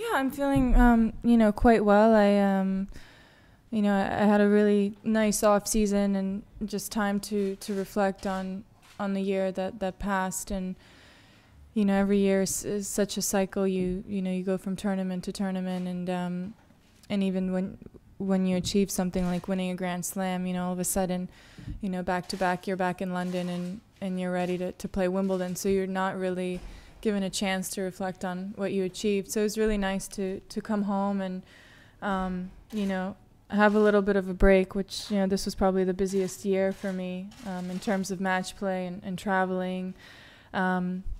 Yeah, I'm feeling, quite well. I had a really nice off season and just time to reflect on the year that passed. And, every year is such a cycle. You go from tournament to tournament, and even when you achieve something like winning a Grand Slam, all of a sudden, back to back, you're back in London and you're ready to play Wimbledon. So you're not really given a chance to reflect on what you achieved. So it was really nice to come home and, have a little bit of a break, which, this was probably the busiest year for me in terms of match play and traveling.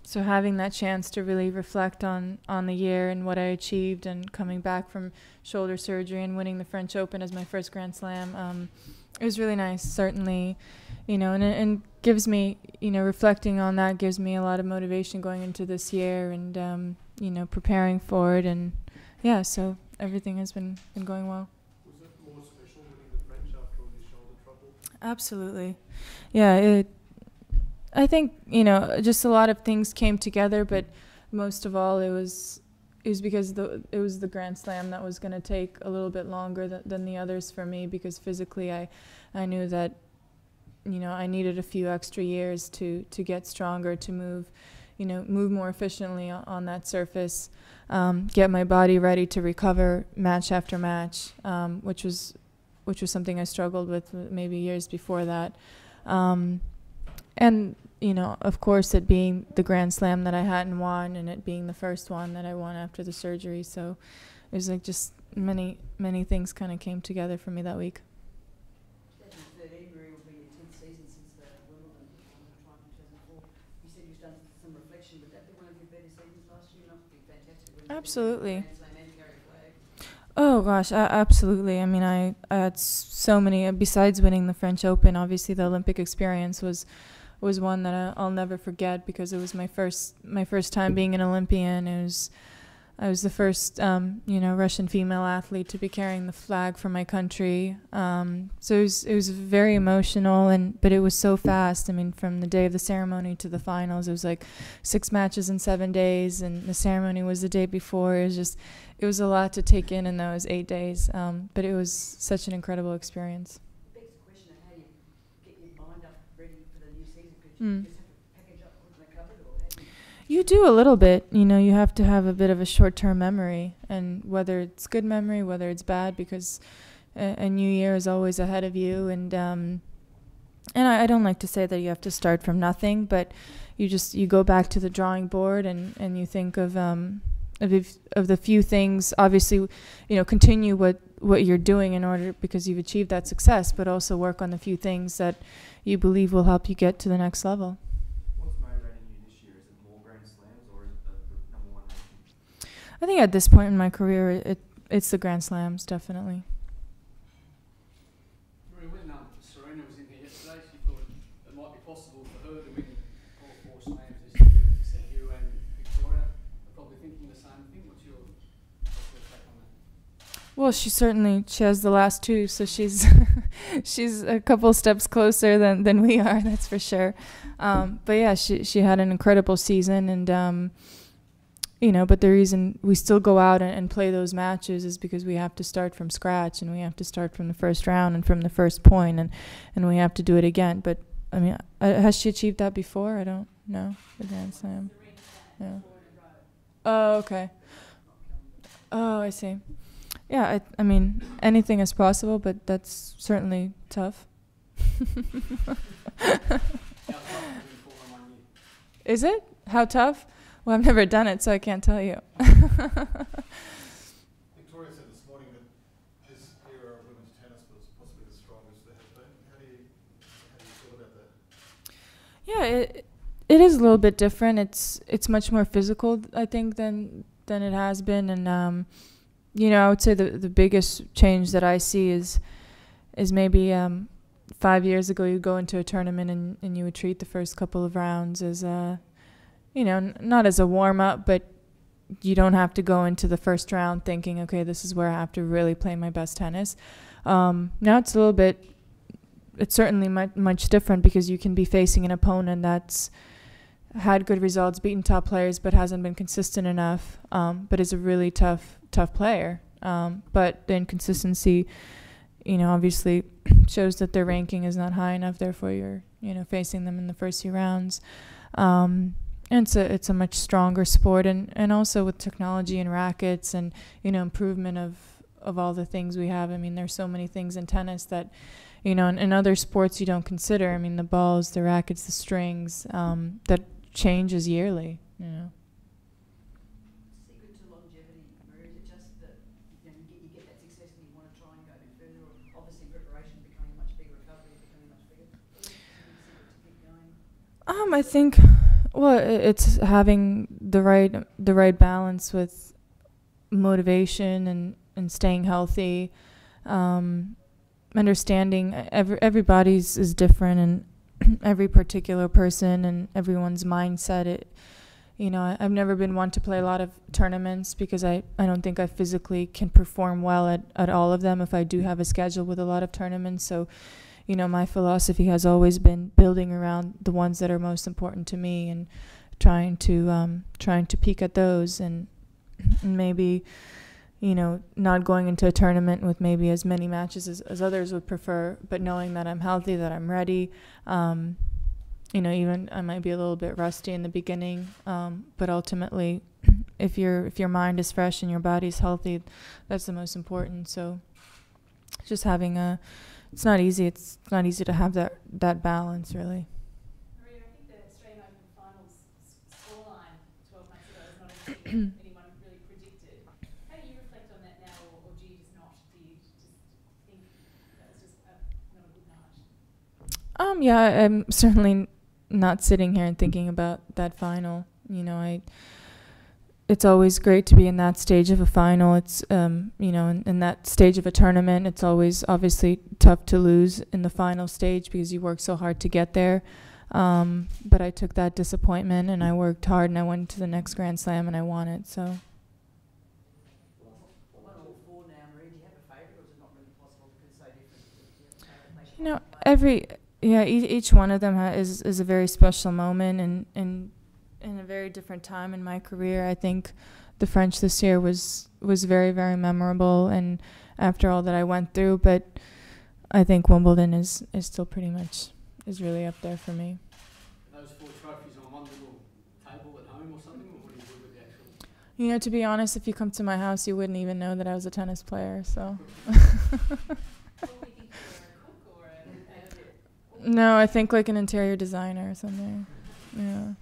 So having that chance to really reflect on the year and what I achieved, and coming back from shoulder surgery and winning the French Open as my first Grand Slam, it was really nice, certainly, and gives me, reflecting on that gives me a lot of motivation going into this year and, preparing for it. And, yeah, so everything has been going well. Was it more special winning the French after all your shoulder trouble? Absolutely. Yeah, I think, just a lot of things came together, but most of all, it was because it was the Grand Slam that was going to take a little bit longer than the others for me, because physically I knew that, I needed a few extra years to get stronger, to move more efficiently on that surface, get my body ready to recover match after match, which was something I struggled with maybe years before that. And, of course, it being the Grand Slam that I hadn't won, and it being the first one that I won after the surgery. So it was like just many, many things kind of came together for me that week. 2013 really will be your 10th season since the Wimbledon triumph in 2004. You said you've done some reflection. Would that be one of your better seasons last year? Not be fantastic. Absolutely. Grand Slam and carry flag. Oh gosh, absolutely. I mean, I had so many. Besides winning the French Open, obviously the Olympic experience was one that I'll never forget, because it was my first time being an Olympian. I was the first Russian female athlete to be carrying the flag for my country. So it was very emotional, but it was so fast. I mean, from the day of the ceremony to the finals, it was like 6 matches in 7 days, and the ceremony was the day before. It was a lot to take in those 8 days. But it was such an incredible experience. It begs the question of how you get your mind up ready for the new season. Could you just have to package up, put in the cupboard, or how do you? You do a little bit. You have to have a bit of a short-term memory, and whether it's good memory, whether it's bad, because a new year is always ahead of you. And I don't like to say that you have to start from nothing, but you go back to the drawing board and you think of the few things. Obviously, continue what you're doing in order, because you've achieved that success, but also work on the few things that you believe will help you get to the next level. What's motivating you this year? Is it more Grand Slams, or is it the number one ranking? I think at this point in my career, it's the Grand Slams, definitely. Maria, when Serena was in here yesterday, she thought it might be possible for her to win all 4 slams this year. She said you and Victoria are probably thinking the same thing. What's your take on that? Well, she has the last 2, so she's she's a couple steps closer than we are, that's for sure. But yeah, she had an incredible season, and but the reason we still go out and play those matches is because we have to start from scratch, and we have to start from the first round and from the first point, and we have to do it again. But I mean, has she achieved that before? I don't know. The Grand Slam. Yeah. Oh, okay. Oh, I see. Yeah, I mean, anything is possible, but that's certainly tough. Is it? How tough? Well, I've never done it, so I can't tell you. Victoria said this morning that this era of women's tennis was possibly the strongest there has been. How do you feel about that? Yeah, it is a little bit different. It's much more physical, I think, than it has been, and I would say the biggest change that I see is maybe 5 years ago you go into a tournament and you would treat the first couple of rounds as not as a warm-up, but you don't have to go into the first round thinking, okay, this is where I have to really play my best tennis. Now it's certainly much different, because you can be facing an opponent that's had good results, beaten top players, but hasn't been consistent enough. But is a really tough player. But the inconsistency, obviously shows that their ranking is not high enough. Therefore, you're facing them in the first few rounds. And it's a much stronger sport, and also with technology and rackets and improvement of all the things we have. I mean, there's so many things in tennis that in other sports you don't consider. I mean, the balls, the rackets, the strings, that changes yearly. Secret to longevity, Maria, is it just that you get that success and you want to try and go a bit further, or obviously preparation becoming much bigger, recovery becoming much bigger? What is the secret to keep going? I think, well, it's having the right balance with motivation and staying healthy, understanding everybody's is different, and every particular person and everyone's mindset. I've never been one to play a lot of tournaments because I don't think I physically can perform well at all of them if I do have a schedule with a lot of tournaments. So, my philosophy has always been building around the ones that are most important to me and trying to peak at those, and maybe not going into a tournament with maybe as many matches as others would prefer, but knowing that I'm healthy, that I'm ready. Even I might be a little bit rusty in the beginning, but ultimately, if your mind is fresh and your body's healthy, that's the most important. So, just having it's not easy. It's not easy to have that balance, really. Maria, I think the Australian Open finals scoreline 12 months ago is not anything anyone really predicted. How do you reflect on that now, or do you just not? Do you just think that was just not a good night? Yeah, I'm certainly not sitting here and thinking about that final. It's always great to be in that stage of a final. It's, in that stage of a tournament, it's always obviously tough to lose in the final stage because you work so hard to get there. But I took that disappointment and I worked hard and I went to the next Grand Slam and I won it. So. Well, one all four now, Maria. Do you have a favourite, or is it not really possible because it's so different? Each one of them is a very special moment and in a very different time in my career. I think the French this year was very, very memorable, and after all that I went through, but I think Wimbledon is still pretty much is really up there for me. Those 4 trophies on one little table at home or something, or what do you do with the actual? To be honest, if you come to my house, you wouldn't even know that I was a tennis player. So. No, I think like an interior designer or something. Yeah.